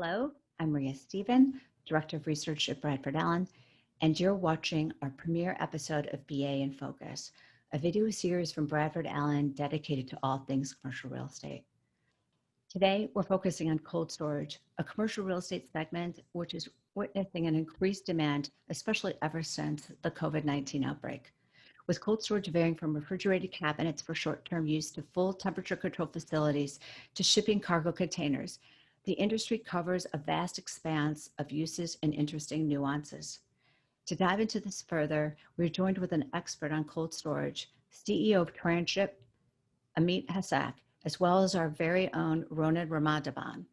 Hello, I'm Rhea, Director of Research at Bradford Allen, and you're watching our premiere episode of BA in Focus, a video series from Bradford Allen dedicated to all things commercial real estate. Today, we're focusing on cold storage, a commercial real estate segment which is witnessing an increased demand, especially ever since the COVID-19 outbreak. With cold storage varying from refrigerated cabinets for short-term use to full temperature control facilities to shipping cargo containers, the industry covers a vast expanse of uses and interesting nuances. To dive into this further, we're joined with an expert on cold storage, CEO of Transship, Amit Hasak, as well as our very own Ronan Remandaban,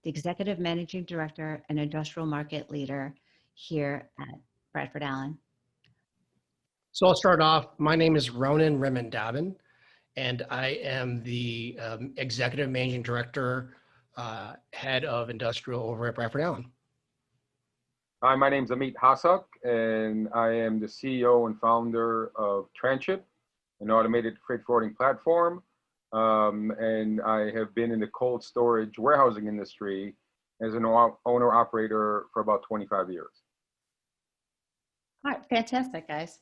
the Executive Managing Director and Industrial Market Leader here at Bradford Allen. So I'll start off. My name is Ronan Remandaban, and I am the Executive Managing Director, Head of Industrial over at Bradford Allen. Hi, my name is Amit Hasak, and I am the CEO and founder of Transship, an automated freight forwarding platform. And I have been in the cold storage warehousing industry as an owner-operator for about 25 years. All right, fantastic, guys.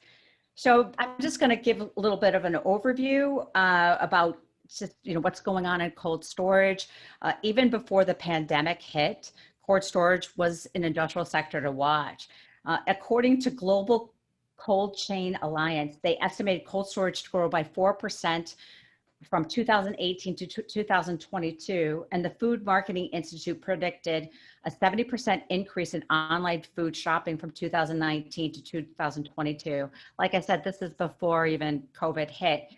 So I'm just going to give a little bit of an overview about just what's going on in cold storage. Even before the pandemic hit, cold storage was an industrial sector to watch. According to Global Cold Chain Alliance, they estimated cold storage to grow by 4% from 2018 to 2022, and the Food Marketing Institute predicted a 70% increase in online food shopping from 2019 to 2022. Like I said, this is before even COVID hit.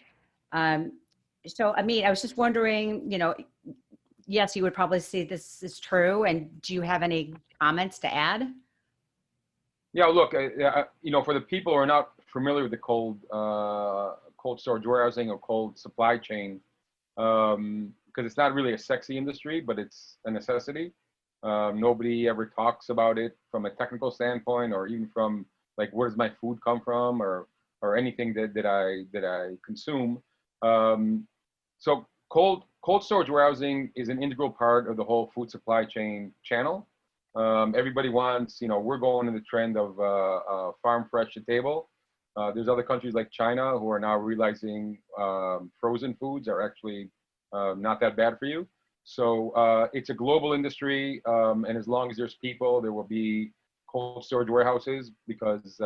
So, Amit, I was just wondering, yes, you would probably see this is true, and do you have any comments to add? Yeah, look, for the people who are not familiar with the cold storage warehousing or cold supply chain, because it's not really a sexy industry, but it's a necessity. Nobody ever talks about it from a technical standpoint, or even from like, where does my food come from, or anything that I consume. So cold storage warehousing is an integral part of the whole food supply chain channel. Everybody wants, we're going in the trend of farm fresh to table. There's other countries like China who are now realizing frozen foods are actually not that bad for you. So it's a global industry, and as long as there's people, there will be cold storage warehouses, because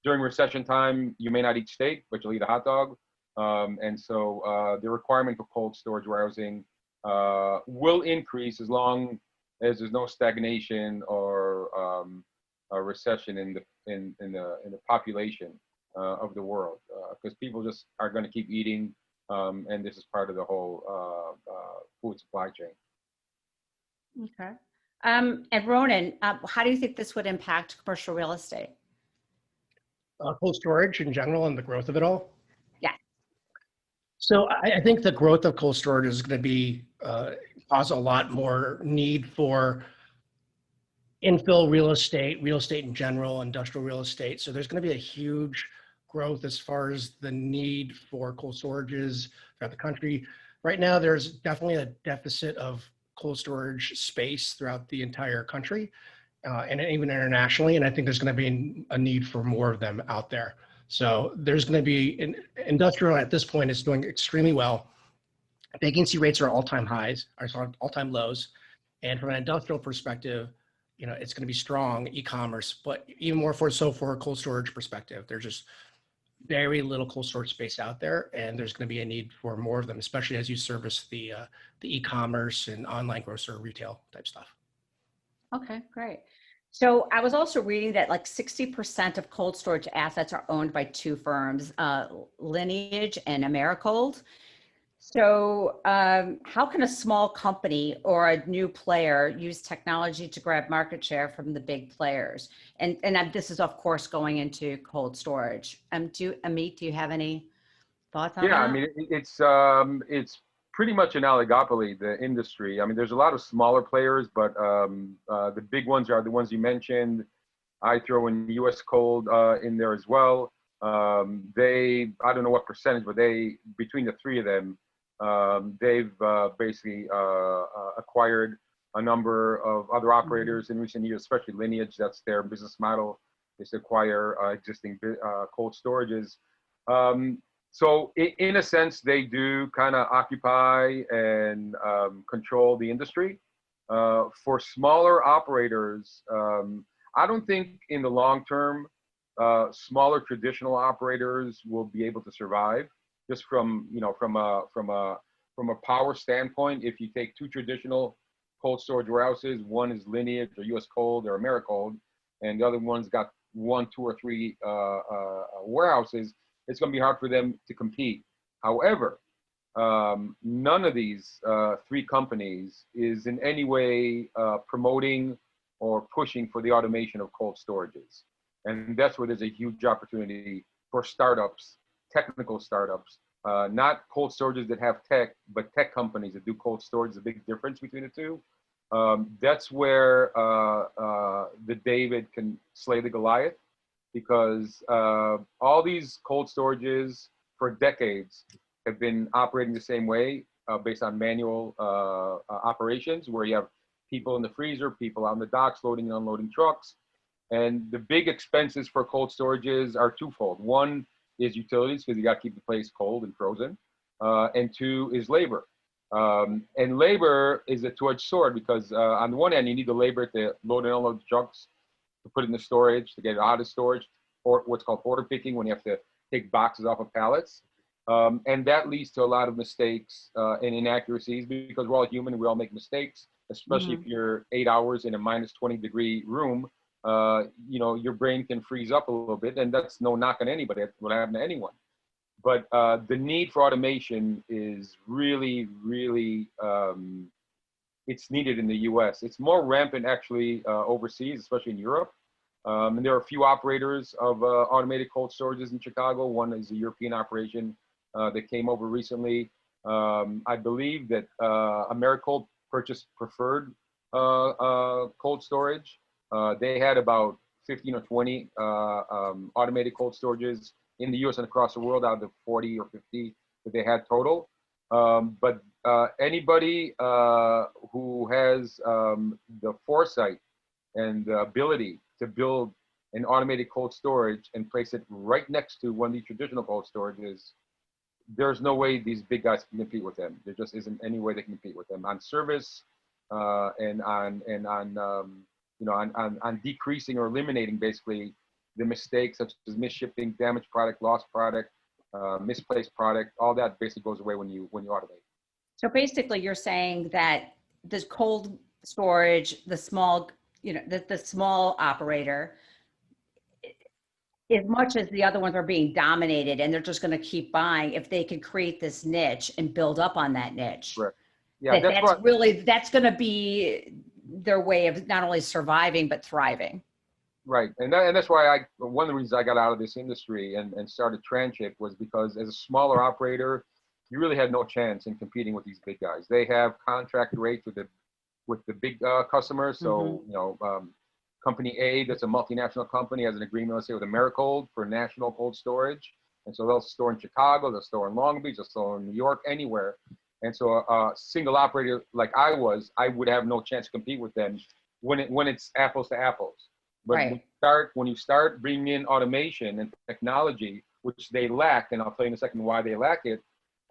during recession time, you may not eat steak, but you'll eat a hot dog. And so the requirement for cold storage warehousing will increase as long as there's no stagnation or a recession in the population of the world, because people just are going to keep eating, and this is part of the whole food supply chain. Okay. And Ronan, how do you think this would impact commercial real estate? Cold storage in general and the growth of it all? Yeah. So I think the growth of cold storage is going to be cause a lot more need for infill real estate in general, industrial real estate. So there's going to be a huge growth as far as the need for cold storages throughout the country. Right now, there's definitely a deficit of cold storage space throughout the entire country, and even internationally. And I think there's going to be a need for more of them out there. So there's going to be industrial at this point is doing extremely well. Vacancy rates are all-time highs, are all-time lows. And from an industrial perspective, it's going to be strong e-commerce, but even more for a cold storage perspective. There's just very little cold storage space out there, and there's going to be a need for more of them, especially as you service the e-commerce and online grocer retail type stuff. Okay, great. So I was also reading that like 60% of cold storage assets are owned by two firms, Lineage and Americold. So how can a small company or a new player use technology to grab market share from the big players? And this is, of course, going into cold storage. Amit, do you have any thoughts on that? Yeah, I mean, it's pretty much an oligopoly, the industry. I mean, there's a lot of smaller players, but the big ones are the ones you mentioned. I throw in US Cold in there as well. I don't know what percentage, but between the three of them, they've basically acquired a number of other operators in recent years, especially Lineage. That's their business model, is to acquire existing cold storages. So in a sense, they do kind of occupy and control the industry. For smaller operators, I don't think in the long term, smaller traditional operators will be able to survive. Just from from a power standpoint, if you take two traditional cold storage warehouses, one is Lineage or US Cold or Americold, and the other one's got 1, 2, or 3 warehouses, it's going to be hard for them to compete. However, none of these 3 companies is in any way promoting or pushing for the automation of cold storages. And that's where there's a huge opportunity for startups, technical startups, not cold storages that have tech, but tech companies that do cold storage. Is a big difference between the two. That's where the David can slay the Goliath, because all these cold storages for decades have been operating the same way, based on manual operations, where you have people in the freezer, people on the docks loading and unloading trucks. And the big expenses for cold storages are twofold. One is utilities, because you got to keep the place cold and frozen. And 2 is labor. And labor is a two-edged sword, because on the one hand, you need the labor to load and unload the trucks, to put it in the storage, to get it out of storage, or what's called order picking, when you have to take boxes off of pallets. And that leads to a lot of mistakes and inaccuracies, because we're all human and we all make mistakes, especially if you're 8 hours in a minus 20-degree room. Your brain can freeze up a little bit, and that's no knock on anybody. That would happen to anyone. But the need for automation is really, really, it's needed in the US. It's more rampant actually overseas, especially in Europe. And there are a few operators of automated cold storages in Chicago. One is a European operation that came over recently. I believe that Americold purchased preferred cold storage. They had about 15 or 20 automated cold storages in the US and across the world out of the 40 or 50 that they had total. But anybody who has the foresight and the ability to build an automated cold storage and place it right next to one of these traditional cold storages, there's no way these big guys can compete with them. There just isn't any way they can compete with them on service and on decreasing or eliminating basically the mistakes such as misshipping, damaged product, lost product, misplaced product. All that basically goes away when you automate. So basically, you're saying that this cold storage, the small, the small operator, as much as the other ones are being dominated and they're just going to keep buying, if they could create this niche and build up on that niche. Correct. Yeah, that's going to be their way of not only surviving, but thriving. Right. And that's why one of the reasons I got out of this industry and started Transship was because as a smaller operator, you really had no chance in competing with these big guys. They have contract rates with the big customers. So, company A, that's a multinational company, has an agreement, let's say, with Americold for national cold storage. And so they'll store in Chicago, they'll store in Long Beach, they'll store in New York, anywhere. And so a single operator like I would have no chance to compete with them when it's apples to apples. But when you start bringing in automation and technology, which they lack, and I'll tell you in a second why they lack it,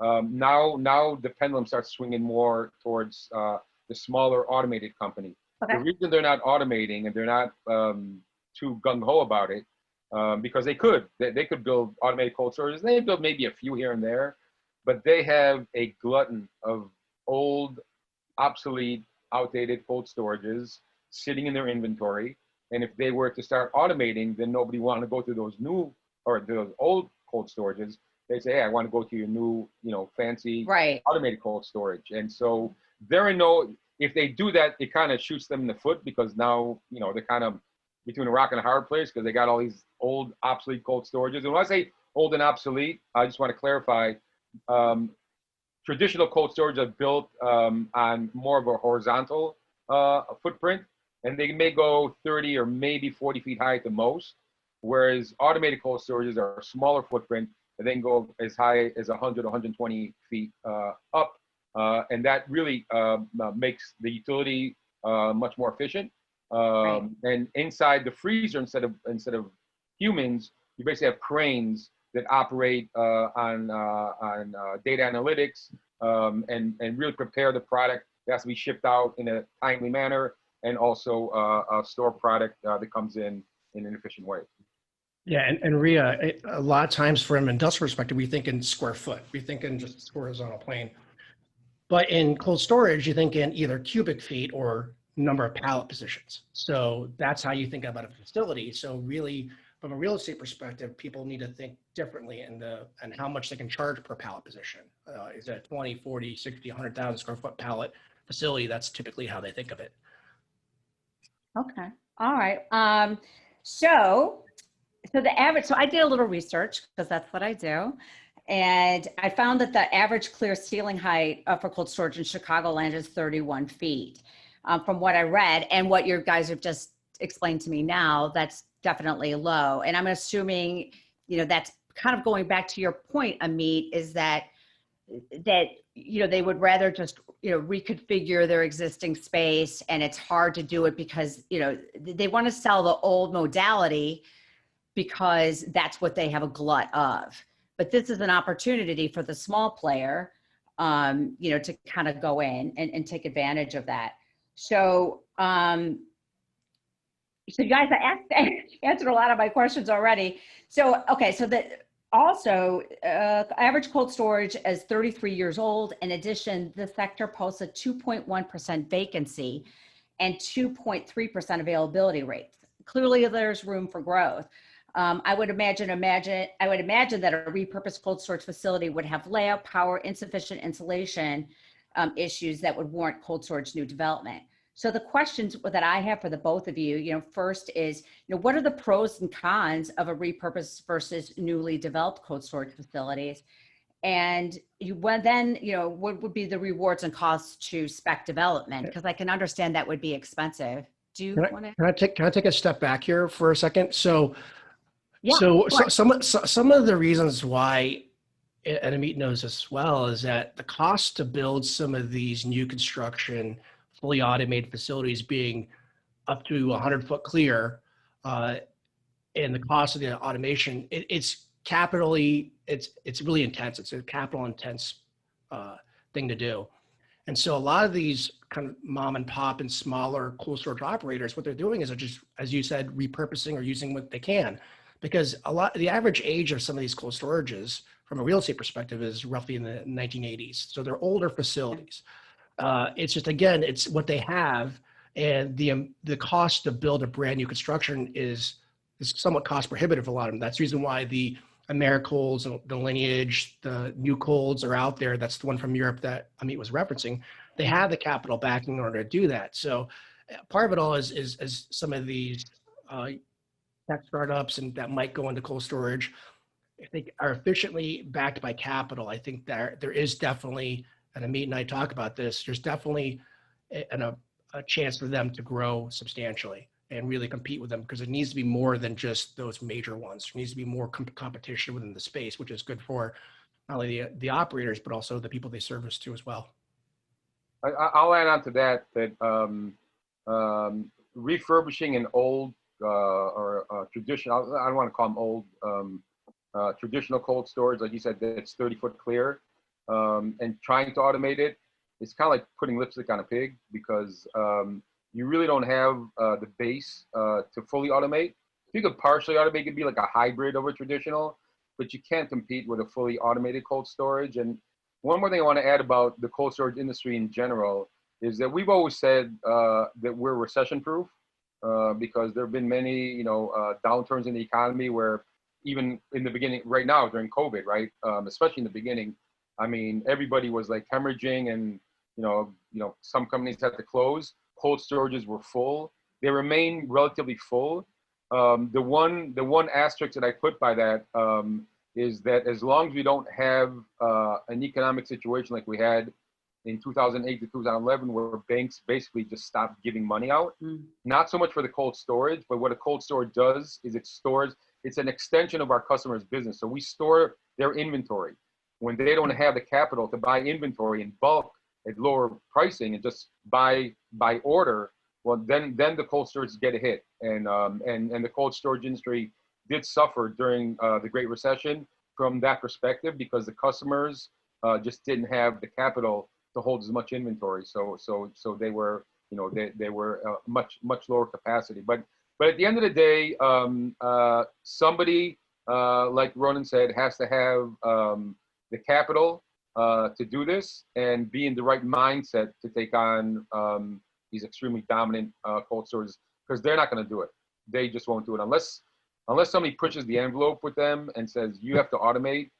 now the pendulum starts swinging more towards the smaller automated company. The reason they're not automating and they're not too gung-ho about it, because they could build automated cold storage. They build maybe a few here and there, but they have a glutton of old, obsolete, outdated cold storages sitting in their inventory. And if they were to start automating, then nobody wanted to go through those new or those old cold storages. They say, hey, I want to go to your new, fancy automated cold storage. And so if they do that, it kind of shoots them in the foot, because now, they're kind of between a rock and a hard place, because they got all these old, obsolete cold storages. And when I say old and obsolete, I just want to clarify, traditional cold storage are built on more of a horizontal footprint, and they may go 30 or maybe 40 feet high at the most, whereas automated cold storages are a smaller footprint, and they can go as high as 100, 120 feet up. And that really makes the utility much more efficient. Right. And inside the freezer, instead of humans, you basically have cranes that operate on data analytics, and really prepare the product that has to be shipped out in a timely manner, and also a store product that comes in an efficient way. Yeah, and Rhea, a lot of times from an industrial perspective, we think in square foot. We think in just horizontal plane. But in cold storage, you think in either cubic feet or number of pallet positions. So that's how you think about a facility. So really, from a real estate perspective, people need to think differently and how much they can charge per pallet position. Is it a 20, 40, 60, 100,000 square foot pallet facility? That's typically how they think of it. Okay. All right. So the average, so I did a little research because that's what I do. And I found that the average clear ceiling height for cold storage in Chicagoland is 31 feet. From what I read and what your guys have just explained to me now, that's definitely low. And I'm assuming, that's kind of going back to your point, Amit, is that they would rather just reconfigure their existing space, and it's hard to do it because they want to sell the old modality because that's what they have a glut of. But this is an opportunity for the small player, to kind of go in and take advantage of that. So, so you guys, I answered a lot of my questions already. So, okay, so average cold storage is 33 years old. In addition, the sector posts a 2.1% vacancy and 2.3% availability rates. Clearly, there's room for growth. I would imagine that a repurposed cold storage facility would have layout, power, insufficient insulation issues that would warrant cold storage new development. So the questions that I have for the both of you, first is, what are the pros and cons of a repurposed versus newly developed cold storage facilities? And what would be the rewards and costs to spec development? Because I can understand that would be expensive. Do you want to? Can I take a step back here for a second? So Yeah, some of the reasons why, and Amit knows this as well, is that the cost to build some of these new construction, fully automated facilities being up to 100-foot clear, and the cost of the automation, it's really intense. It's a capital intense thing to do. And so a lot of these kind of mom and pop and smaller cold storage operators, what they're doing is they're just, as you said, repurposing or using what they can. Because the average age of some of these cold storages from a real estate perspective is roughly in the 1980s. So they're older facilities. It's just, again, it's what they have, and the cost to build a brand new construction is somewhat cost prohibitive for a lot of them. That's the reason why the AmeriColds, the Lineage, the New Colds are out there. That's the one from Europe that Amit was referencing. They have the capital backing in order to do that. So part of it all is some of these tech startups and that might go into cold storage, I think, are efficiently backed by capital. I think there is definitely, and Amit and I talk about this, there's definitely a chance for them to grow substantially and really compete with them, because it needs to be more than just those major ones. There needs to be more competition within the space, which is good for not only the operators, but also the people they service to as well. I'll add on to that refurbishing an old or traditional, I don't want to call them old, traditional cold storage, like you said, that's 30-foot clear, and trying to automate it, it's kind of like putting lipstick on a pig, because you really don't have the base to fully automate. If you could partially automate, it could be like a hybrid over traditional, but you can't compete with a fully automated cold storage. And one more thing I want to add about the cold storage industry in general is that we've always said that we're recession proof. Because there have been many, downturns in the economy where, even in the beginning, right now during COVID, right, especially in the beginning, I mean, everybody was like hemorrhaging, and some companies had to close. Cold storages were full. They remain relatively full. The one asterisk that I put by that is that as long as we don't have an economic situation like we had in 2008 to 2011, where banks basically just stopped giving money out. Not so much for the cold storage, but what a cold storage does is it's an extension of our customers' business. So we store their inventory. When they don't have the capital to buy inventory in bulk at lower pricing and just buy by order, well, then the cold storage get a hit, and the cold storage industry did suffer during the Great Recession from that perspective, because the customers just didn't have the capital to hold as much inventory. So they were, they were much lower capacity. But at the end of the day, somebody like Ronan said has to have the capital to do this and be in the right mindset to take on these extremely dominant cold stores, because they're not going to do it. They just won't do it unless somebody pushes the envelope with them and says you have to automate.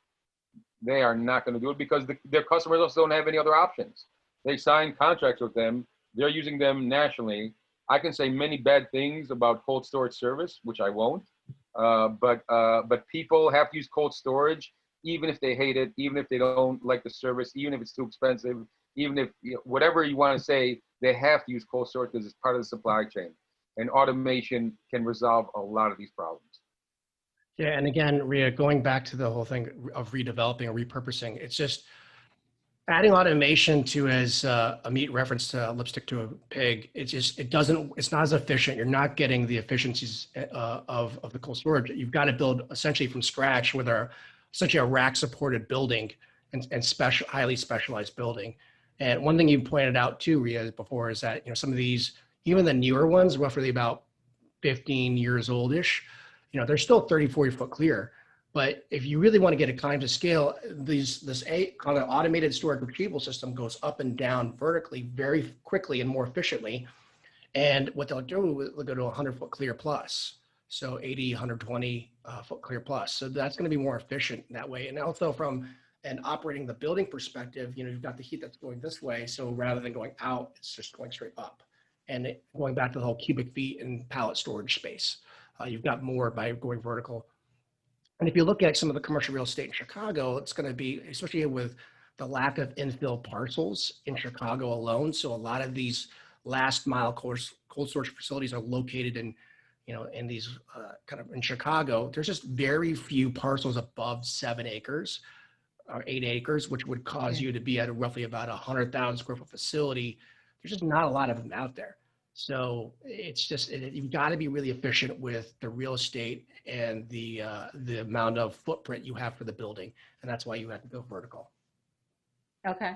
They are not going to do it, because their customers also don't have any other options. They sign contracts with them. They're using them nationally. I can say many bad things about cold storage service, which I won't. But people have to use cold storage, even if they hate it, even if they don't like the service, even if it's too expensive, even if whatever you want to say, they have to use cold storage because it's part of the supply chain. And automation can resolve a lot of these problems. Yeah, and again, Rhea, going back to the whole thing of redeveloping or repurposing, it's just adding automation to, as Amit referenced to lipstick to a pig, it's not as efficient. You're not getting the efficiencies of the cold storage. You've got to build essentially from scratch with essentially a rack supported building and highly specialized building. And one thing you pointed out too, Rhea, before, is that some of these, even the newer ones, roughly about 15 years oldish, they're still 30, 40 foot clear. But if you really want to get economies of scale, this kind of automated storage retrieval system goes up and down vertically very quickly and more efficiently. And what they'll do, they'll go to 100 foot clear plus. So 80, 120 foot clear plus. So that's going to be more efficient that way. And also from an operating the building perspective, you've got the heat that's going this way. So rather than going out, it's just going straight up. And going back to the whole cubic feet and pallet storage space, you've got more by going vertical. And if you look at some of the commercial real estate in Chicago, it's going to be, especially with the lack of infill parcels in Chicago alone. So a lot of these last mile cold storage facilities are located in, in these kind of in Chicago. There's just very few parcels above 7 acres or 8 acres, which would cause you to be at roughly about 100,000 square foot facility. There's just not a lot of them out there. So it's just, you've got to be really efficient with the real estate and the amount of footprint you have for the building. And that's why you have to go vertical. Okay.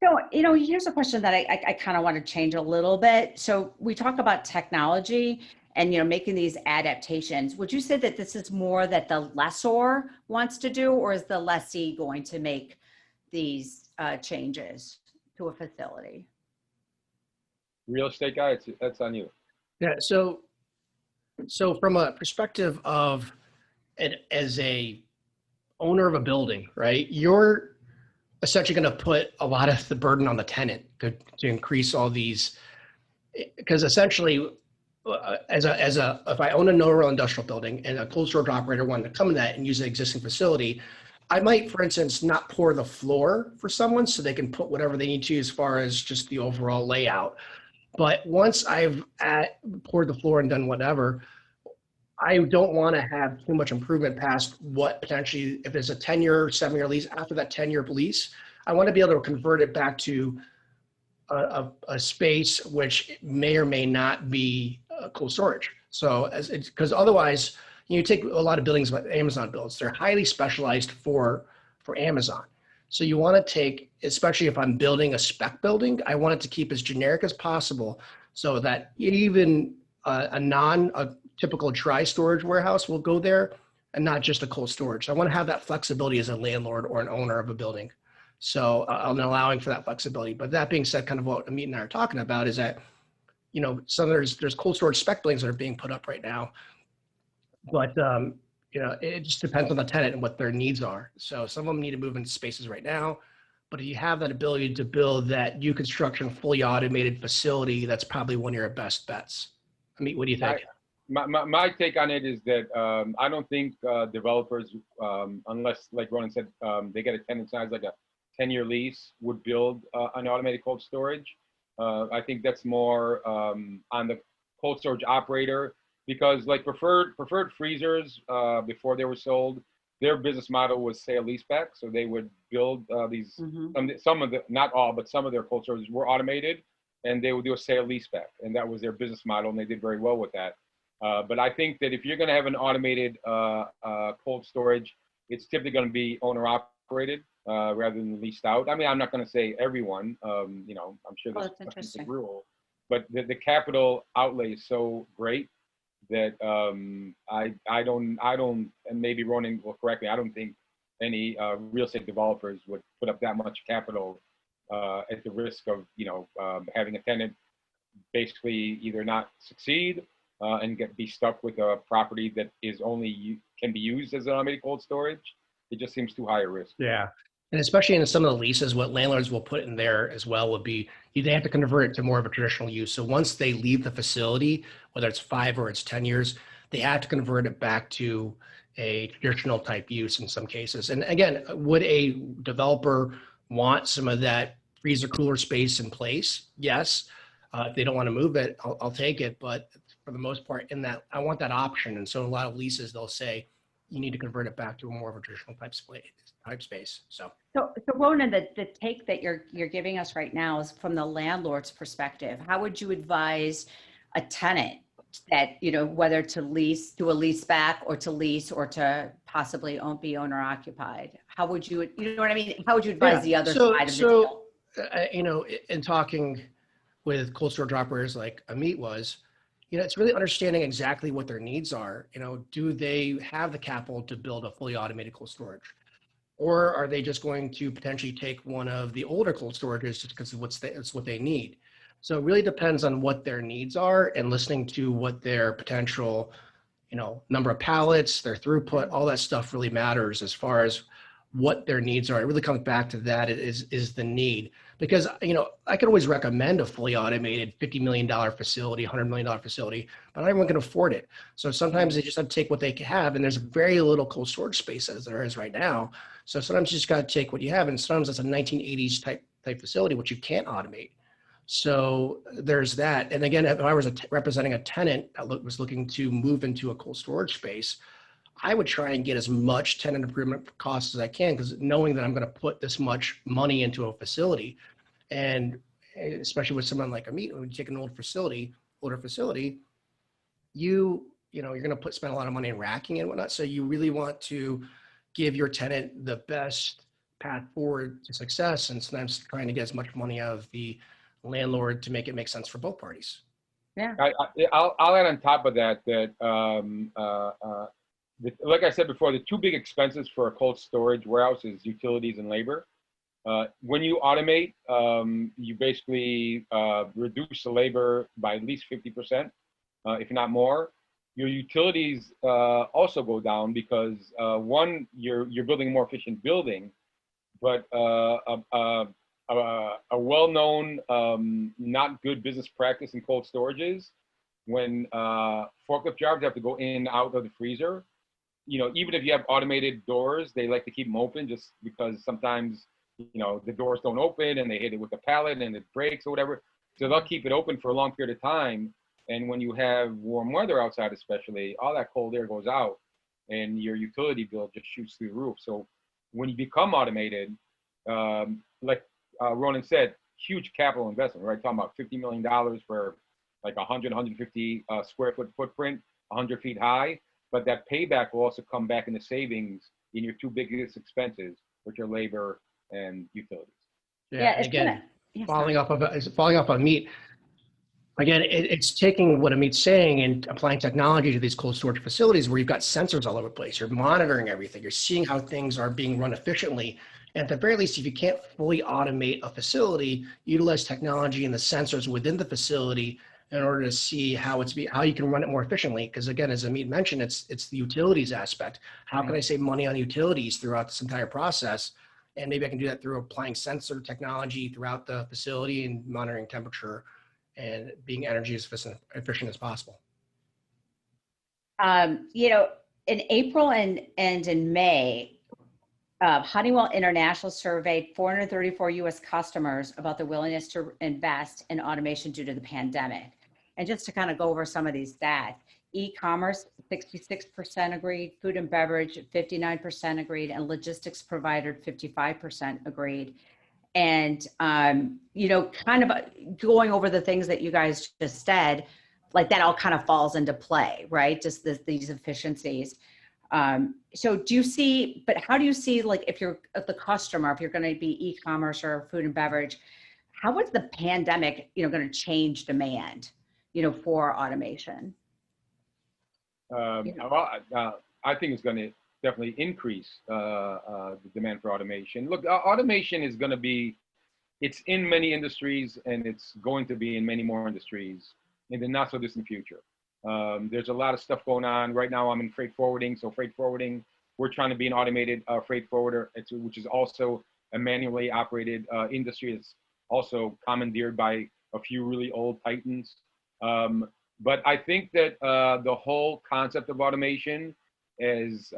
So, here's a question that I kind of want to change a little bit. So we talk about technology and, making these adaptations. Would you say that this is more that the lessor wants to do, or is the lessee going to make these changes to a facility? Real estate guy, that's on you. Yeah. So from a perspective of as a owner of a building, right, you're essentially going to put a lot of the burden on the tenant to increase all these, because essentially if I own a no-roll industrial building and a cold storage operator wanted to come in that and use an existing facility, I might, for instance, not pour the floor for someone so they can put whatever they need to as far as just the overall layout. But once I've poured the floor and done whatever, I don't want to have too much improvement past what potentially, if there's a 10-year, 7-year lease, after that 10-year lease, I want to be able to convert it back to a space which may or may not be cold storage. So because otherwise, you take a lot of buildings like Amazon builds, they're highly specialized for Amazon. So you want to take, especially if I'm building a spec building, I want it to keep as generic as possible so that even a typical dry storage warehouse will go there and not just a cold storage. So I want to have that flexibility as a landlord or an owner of a building. So I'm allowing for that flexibility. But that being said, kind of what Amit and I are talking about is that, there's cold storage spec buildings that are being put up right now. But it just depends on the tenant and what their needs are. So some of them need to move into spaces right now, but if you have that ability to build that new construction, fully automated facility, that's probably one of your best bets. Amit, what do you think? My take on it is that I don't think developers, unless, like Ronan said, they get a tenant size like a 10-year lease, would build an automated cold storage. I think that's more on the cold storage operator, because like preferred freezers before they were sold, their business model was sale leaseback. So they would build these, Mhm. some of the, not all, but some of their cold storages were automated, and they would do a sale leaseback. And that was their business model, and they did very well with that. But I think that if you're going to have an automated cold storage, it's typically going to be owner operated rather than leased out. I mean, I'm not going to say everyone, you know, I'm sure Oh, there's that's a interesting. rule, but the capital outlay is so great that I don't, and maybe Ronan will correct me, I don't think any real estate developers would put up that much capital at the risk of, you know, having a tenant basically either not succeed and be stuck with a property that is only can be used as an automated cold storage. It just seems too high a risk. Yeah. And especially in some of the leases, what landlords will put in there as well would be they have to convert it to more of a traditional use. So once they leave the facility, whether it's 5 or it's 10 years, they have to convert it back to a traditional type use in some cases. And again, would a developer want some of that freezer cooler space in place? Yes. If they don't want to move it, I'll take it. But for the most part, in that, I want that option. And so a lot of leases, they'll say, you need to convert it back to a more of a traditional type space. So So Ronan, the take that you're giving us right now is from the landlord's perspective. How would you advise a tenant that, you know, whether to lease, do a lease back or to lease or to possibly be owner occupied? How would you, you know what I mean? How would you advise the other side of the deal? you know, in talking with cold storage operators like Amit was, you know, it's really understanding exactly what their needs are. You know, do they have the capital to build a fully automated cold storage? Or are they just going to potentially take one of the older cold storages just because it's what they need? So it really depends on what their needs are and listening to what their potential, you know, number of pallets, their throughput, all that stuff really matters as far as what their needs are. It really comes back to that is the need. Because, you know, I could always recommend a fully automated $50 million facility, $100 million facility, but not everyone can afford it. So sometimes they just have to take what they can have, and there's very little cold storage space as there is right now. So sometimes you just got to take what you have, and sometimes it's a 1980s type facility, which you can't automate. So there's that. And again, if I was representing a tenant that was looking to move into a cold storage space, I would try and get as much tenant improvement costs as I can, because knowing that I'm going to put this much money into a facility, and especially with someone like Amit, when you take an older facility, you know, you're going to spend a lot of money in racking and whatnot. So you really want to give your tenant the best path forward to success, and sometimes trying to get as much money out of the landlord to make it make sense for both parties. Yeah. I'll add on top of that like I said before, the two big expenses for a cold storage warehouse is utilities and labor. When you automate, you basically reduce the labor by at least 50%, if not more. Your utilities also go down because one, you're building a more efficient building, but a well-known not good business practice in cold storages, when forklift drivers have to go in and out of the freezer, you know, even if you have automated doors, they like to keep them open just because sometimes, you know, the doors don't open and they hit it with a pallet and it breaks or whatever. So they'll keep it open for a long period of time. And when you have warm weather outside, especially, all that cold air goes out and your utility bill just shoots through the roof. So when you become automated, like Ronan said, huge capital investment, right? Talking about $50 million for like 100, 150 square foot footprint, 100 feet high. But that payback will also come back in the savings in your two biggest expenses, which are labor and utilities. Yeah, and again, following up on Meat, again, it's taking what Amit's saying and applying technology to these cold storage facilities where you've got sensors all over the place. You're monitoring everything. You're seeing how things are being run efficiently. And at the very least, if you can't fully automate a facility, utilize technology and the sensors within the facility in order to see how you can run it more efficiently. Because again, as Amit mentioned, it's the utilities aspect. How can I save money on utilities throughout this entire process? And maybe I can do that through applying sensor technology throughout the facility and monitoring temperature and being energy as efficient as possible. You know, in April and in May, Honeywell International surveyed 434 U.S. customers about their willingness to invest in automation due to the pandemic. And just to kind of go over some of these stats, e-commerce, 66% agreed, food and beverage, 59% agreed, and logistics provider, 55% agreed. And, you know, kind of going over the things that you guys just said, like that all kind of falls into play, right? Just these efficiencies. So do you see, but how do you see, like, if you're the customer, if you're going to be e-commerce or food and beverage, how is the pandemic, you know, going to change demand, you know, for automation? I think it's going to definitely increase the demand for automation. Look, automation is going to be, it's in many industries, and it's going to be in many more industries in the not so distant future. There's a lot of stuff going on right now. I'm in freight forwarding, so freight forwarding, we're trying to be an automated freight forwarder, which is also a manually operated industry. It's also commandeered by a few really old titans. But I think that the whole concept of automation is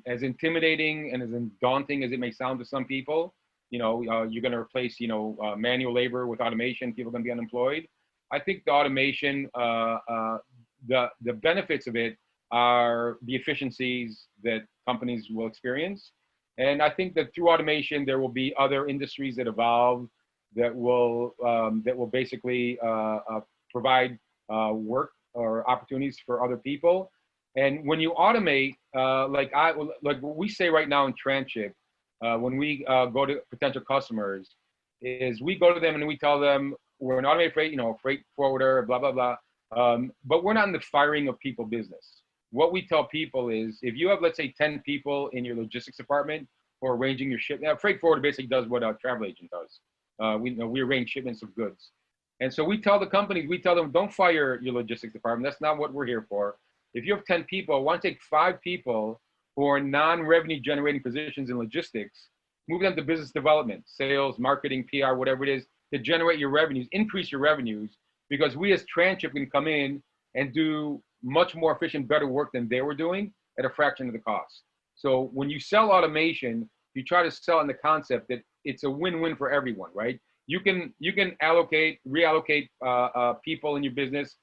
as intimidating and as daunting as it may sound to some people. You know, you're going to replace, you know, manual labor with automation. People are going to be unemployed. I think the automation, the benefits of it are the efficiencies that companies will experience. And I think that through automation, there will be other industries that evolve that will basically provide work or opportunities for other people. And when you automate, like what we say right now in Transship, when we go to potential customers, is we go to them and we tell them we're an automated freight, you know, freight forwarder, blah blah blah. But we're not in the firing of people business. What we tell people is, if you have, let's say, 10 people in your logistics department or arranging your ship, now freight forwarder basically does what a travel agent does. We arrange shipments of goods. And so we tell the companies, we tell them, don't fire your logistics department. That's not what we're here for. If you have 10 people, I want to take 5 people who are non-revenue generating positions in logistics, move them to business development, sales, marketing, PR, whatever it is, to generate your revenues, increase your revenues, because we as Transship can come in and do much more efficient, better work than they were doing at a fraction of the cost. So when you sell automation, you try to sell in the concept that it's a win-win for everyone, right? You can reallocate people in your business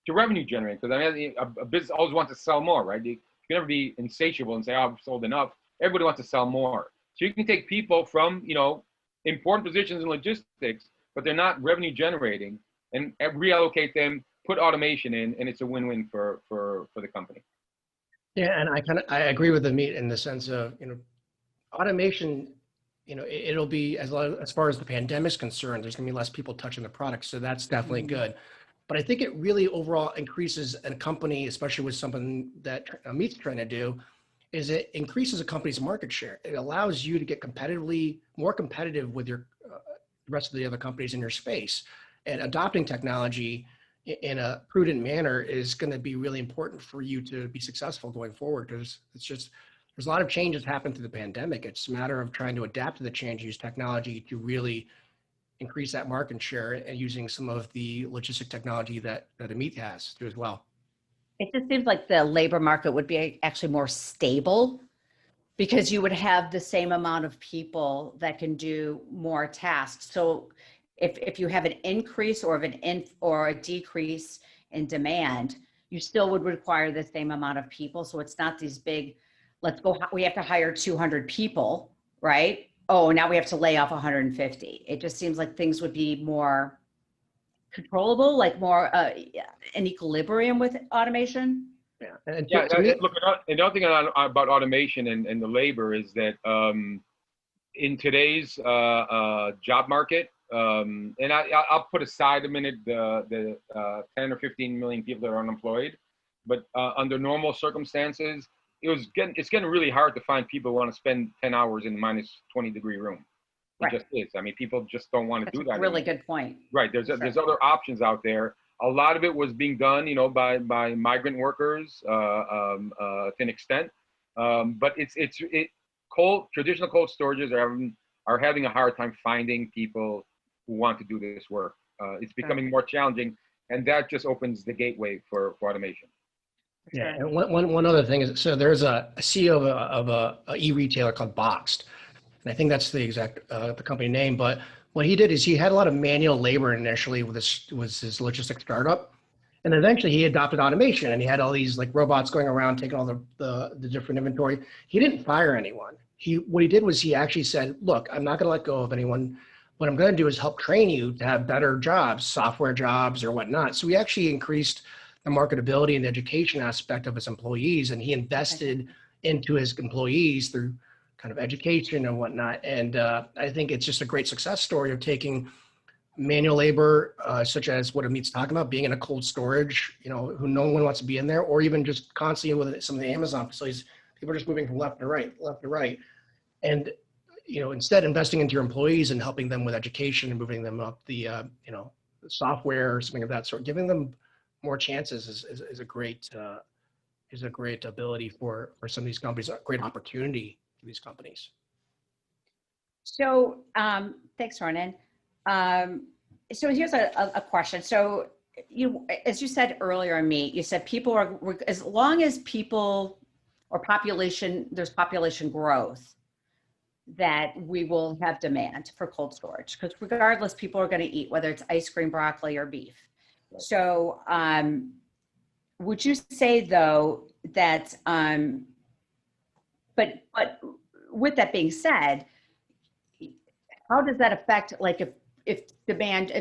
to revenue generating, because I mean, a business always wants to sell more, right? You can never be insatiable and say, oh, I've sold enough. Everybody wants to sell more. So you can take people from, you know, important positions in logistics, but they're not revenue generating, and reallocate them, put automation in, and it's a win-win for the company. Yeah, and I agree with Amit in the sense of, you know, automation, you know, it'll be, as far as the pandemic is concerned, there's gonna be less people touching the product, so that's definitely good. But I think it really overall increases a company, especially with something that Amit's trying to do, is it increases a company's market share. It allows you to get more competitive with your the rest of the other companies in your space. And adopting technology in a prudent manner is going to be really important for you to be successful going forward, because there's a lot of changes happen through the pandemic. It's a matter of trying to adapt to the change, use technology to really increase that market share, and using some of the logistic technology that Amit has too as well. It just seems like the labor market would be actually more stable, because you would have the same amount of people that can do more tasks. So if you have an increase or a decrease in demand, you still would require the same amount of people. So it's not these big, we have to hire 200 people, right? Oh, now we have to lay off 150. It just seems like things would be more controllable, like more in equilibrium with automation. Yeah. And Look, another thing about automation and the labor is that in today's job market, and I'll put aside a minute the 10 or 15 million people that are unemployed, but under normal circumstances, it's getting really hard to find people who want to spend 10 hours in a minus 20-degree room. It just is. I mean, people just don't want to do that. That's a really good point. Right. There's other options out there. A lot of it was being done, you know, by migrant workers to an extent, but traditional cold storages are having a hard time finding people who want to do this work. It's becoming more challenging, and that just opens the gateway for automation. Yeah, and one other thing is, so there's a CEO of a e-retailer called Boxed, and I think that's the exact the company name. But what he did is he had a lot of manual labor initially with his logistics startup, And eventually he adopted automation, and he had all these like robots going around taking all the different inventory. He didn't fire anyone. What he did was he actually said, look, I'm not going to let go of anyone. What I'm going to do is help train you to have better jobs, software jobs or whatnot. So he actually increased the marketability and the education aspect of his employees, and he invested into his employees through kind of education and whatnot. And I think it's just a great success story of taking manual labor, such as what Amit's talking about, being in a cold storage, who no one wants to be in there, or even just constantly with some of the Amazon facilities, people are just moving from left to right. And, instead investing into your employees and helping them with education and moving them up the software or something of that sort, giving them more chances is a great ability for some of these companies, a great opportunity for these companies. So thanks, Ronan. So here's a question. So as you said earlier, Amit, you said people are, as long as people or there's population growth, that we will have demand for cold storage, because regardless, people are going to eat, whether it's ice cream, broccoli, or beef. So would you say though that, but with that being said, how does that affect, like, if demand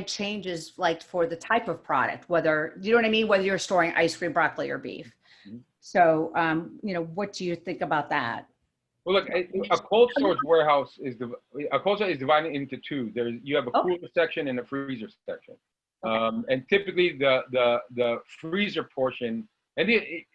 changes, like for the type of product, whether, you know what I mean, whether you're storing ice cream, broccoli, or beef? So, what do you think about that? Well, look, a cold storage warehouse is divided into two. You have a cooler section and a freezer section, and typically the freezer portion, and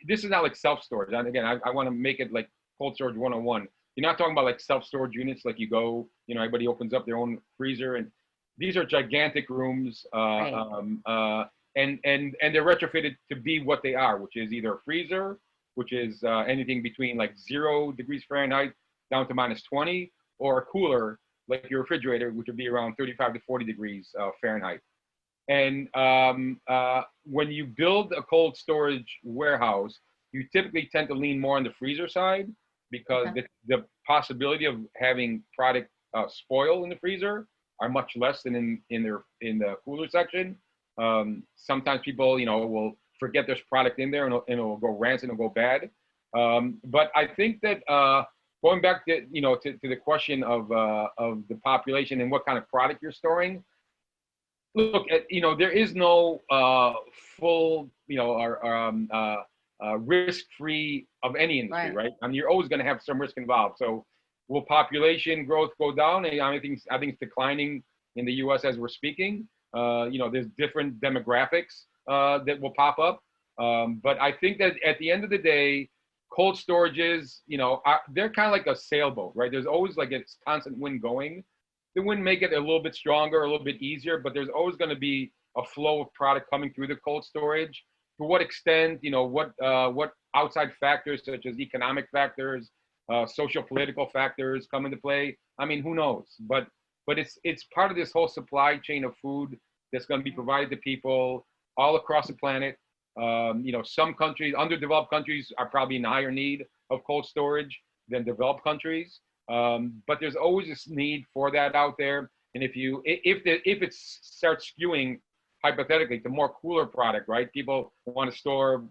this is not like self storage. And again, I want to make it like cold storage 101. You're not talking about like self storage units, like you go, everybody opens up their own freezer, and these are gigantic rooms, and they're retrofitted to be what they are, which is either a freezer, which is anything between like 0 degrees Fahrenheit down to -20, or a cooler, like your refrigerator, which would be around 35 to 40 degrees Fahrenheit. And when you build a cold storage warehouse, you typically tend to lean more on the freezer side, because the possibility of having product spoil in the freezer are much less than in the cooler section. Sometimes people, will forget there's product in there, and it'll go rancid and it'll go bad. But I think that going back to the question of the population and what kind of product you're storing. Look, there is no full, risk-free of any industry, right? I mean, you're always going to have some risk involved. So, will population growth go down? I think it's declining in the U.S. as we're speaking. There's different demographics that will pop up. But I think that at the end of the day, cold storages, they're kind of like a sailboat, right? There's always like a constant wind going. The wind make it a little bit stronger, a little bit easier, but there's always going to be a flow of product coming through the cold storage. To what extent, what outside factors such as economic factors, social political factors come into play? I mean, who knows? But it's part of this whole supply chain of food that's going to be provided to people all across the planet. Some countries, underdeveloped countries, are probably in higher need of cold storage than developed countries. But there's always this need for that out there. And if it starts skewing hypothetically to more cooler product, right? People want to store,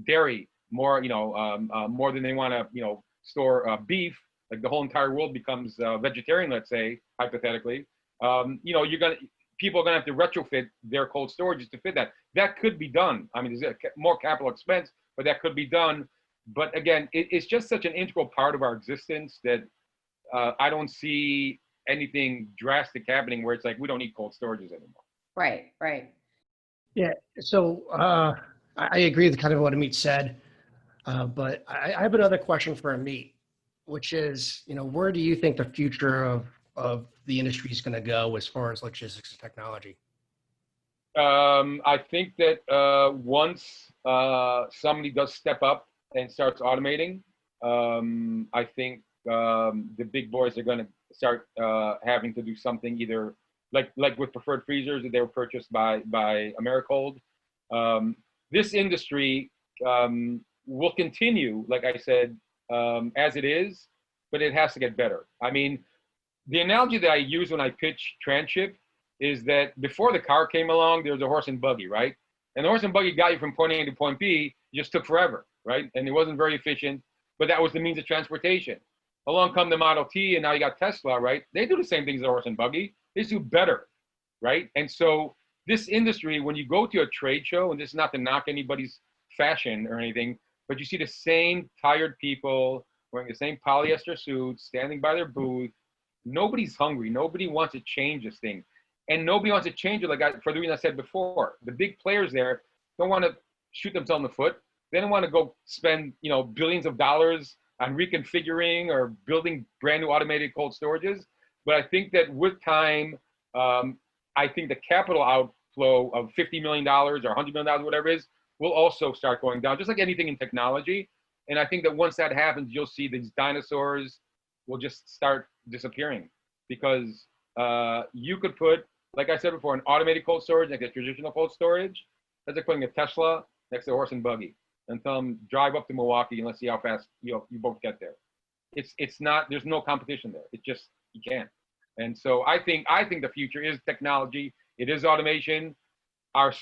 dairy more, more than they want to, store beef. Like the whole entire world becomes vegetarian, let's say, hypothetically. People are gonna have to retrofit their cold storages to fit that. That could be done. I mean, there's more capital expense, but that could be done. But again, it's just such an integral part of our existence that I don't see anything drastic happening where it's like we don't need cold storages anymore. Right. Yeah. So I agree with kind of what Amit said, but I have another question for Amit, which is, where do you think the future of the industry is going to go as far as logistics and technology? I think that once somebody does step up and starts automating, I think the big boys are going to start having to do something either like with preferred freezers that they were purchased by Americold. This industry will continue, like I said, as it is, but it has to get better. I mean, the analogy that I use when I pitch Transship is that before the car came along, there was a horse and buggy, right? And the horse and buggy got you from point A to point B, just took forever, right? And it wasn't very efficient, but that was the means of transportation. Along come the Model T, and now you got Tesla, right? They do the same things as a horse and buggy. They do better, right? And so this industry, when you go to a trade show, and this is not to knock anybody's fashion or anything, but you see the same tired people wearing the same polyester suits, standing by their booth. Nobody's hungry. Nobody wants to change this thing. And nobody wants to change it for the reason I said before. The big players there don't want to shoot themselves in the foot. They don't want to go spend, billions of dollars on reconfiguring or building brand new automated cold storages. But I think that with time, I think the capital outflow of $50 million or $100 million, whatever it is, will also start going down, just like anything in technology. And I think that once that happens, you'll see these dinosaurs will just start disappearing, because you could put, like I said before, an automated cold storage, like a traditional cold storage. That's like putting a Tesla next to a horse and buggy and tell them drive up to Milwaukee and let's see how fast you both get there. It's not, there's no competition there. It's just, you can't. And so I think the future is technology. It is automation. Are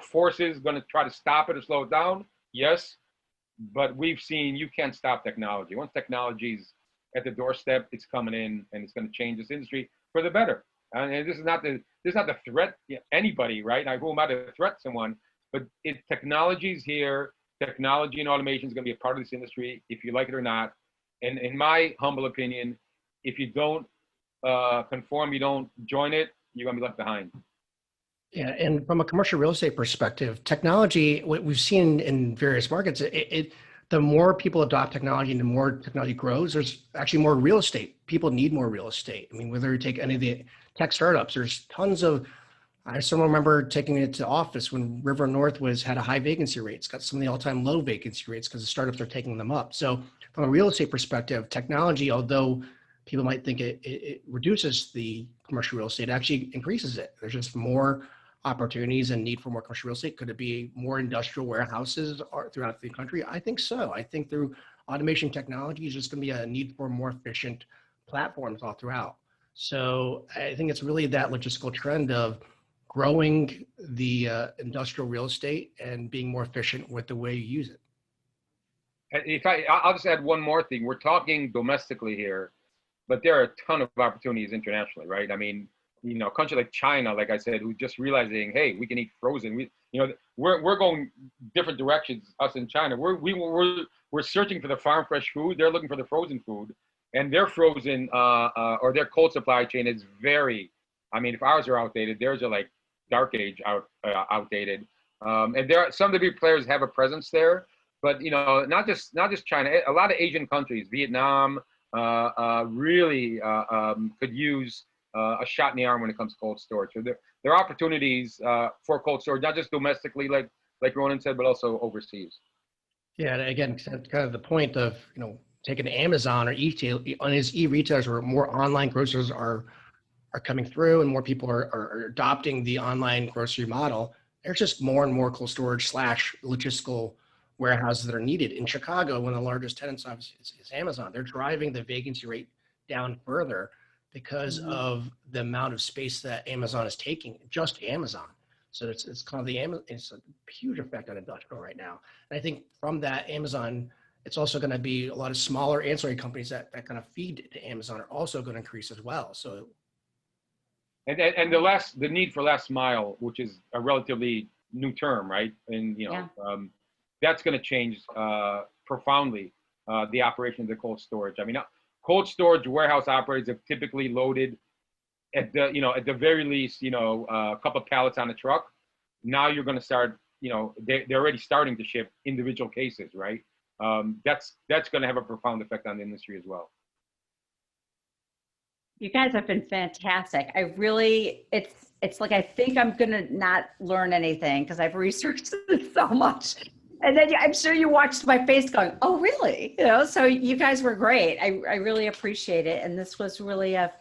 forces going to try to stop it or slow it down? Yes, but we've seen you can't stop technology. Once technology's at the doorstep, it's coming in, and it's going to change this industry for the better. And this is not to threat anybody, right? Who am I to threat someone? But technology's here. Technology and automation is going to be a part of this industry, if you like it or not. And in my humble opinion, if you don't conform, you don't join it, you're going to be left behind. Yeah, and from a commercial real estate perspective, technology, what we've seen in various markets, the more people adopt technology and the more technology grows, there's actually more real estate. People need more real estate. I mean, whether you take any of the tech startups, there's tons of, I still remember taking it to office when River North had a high vacancy rate. It's got some of the all-time low vacancy rates because the startups are taking them up. So from a real estate perspective, technology, although people might think it reduces the commercial real estate, actually increases it. There's just more opportunities and need for more commercial real estate. Could it be more industrial warehouses throughout the country? I think so. I think through automation technology is just going to be a need for more efficient platforms all throughout. So I think it's really that logistical trend of growing the industrial real estate and being more efficient with the way you use it. I'll just add one more thing. We're talking domestically here, but there are a ton of opportunities internationally, right? I mean, a country like China, like I said, who's just realizing, hey, we can eat frozen. We're going different directions. Us in China, we're searching for the farm fresh food. They're looking for the frozen food, and their frozen or their cold supply chain is very. I mean, if ours are outdated, theirs are like dark age outdated. And some of the big players have a presence there, but not just China. A lot of Asian countries, Vietnam, really could use a shot in the arm when it comes to cold storage. So there are opportunities for cold storage, not just domestically, like Ronan said, but also overseas. Yeah, and again, kind of the point of taking Amazon or on his e-retailers, where more online grocers are coming through and more people are adopting the online grocery model. There's just more and more cold storage / logistical warehouses that are needed. In Chicago, one of the largest tenants obviously is Amazon. They're driving the vacancy rate down further because of the amount of space that Amazon is taking, just Amazon. So it's kind of it's a huge effect on industrial right now. And I think from that, Amazon, it's also going to be a lot of smaller ancillary companies that kind of feed to Amazon are also going to increase as well. So, and the need for last mile, which is a relatively new term, right? And that's going to change profoundly the operation of the cold storage. I mean, cold storage warehouse operators have typically loaded at the very least, a couple of pallets on a truck. Now you're going to start, they're already starting to ship individual cases, right? That's going to have a profound effect on the industry as well. You guys have been fantastic. It's like, I think I'm going to not learn anything because I've researched it so much. And then I'm sure you watched my face going, oh, really? So you guys were great. I really appreciate it. And this was really a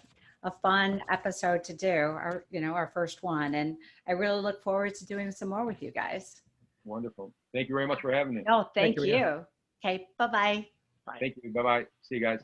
fun episode to do, our first one. And I really look forward to doing some more with you guys. Wonderful. Thank you very much for having me. No, thank you. Okay, bye-bye. Thank you. Bye-bye. See you guys.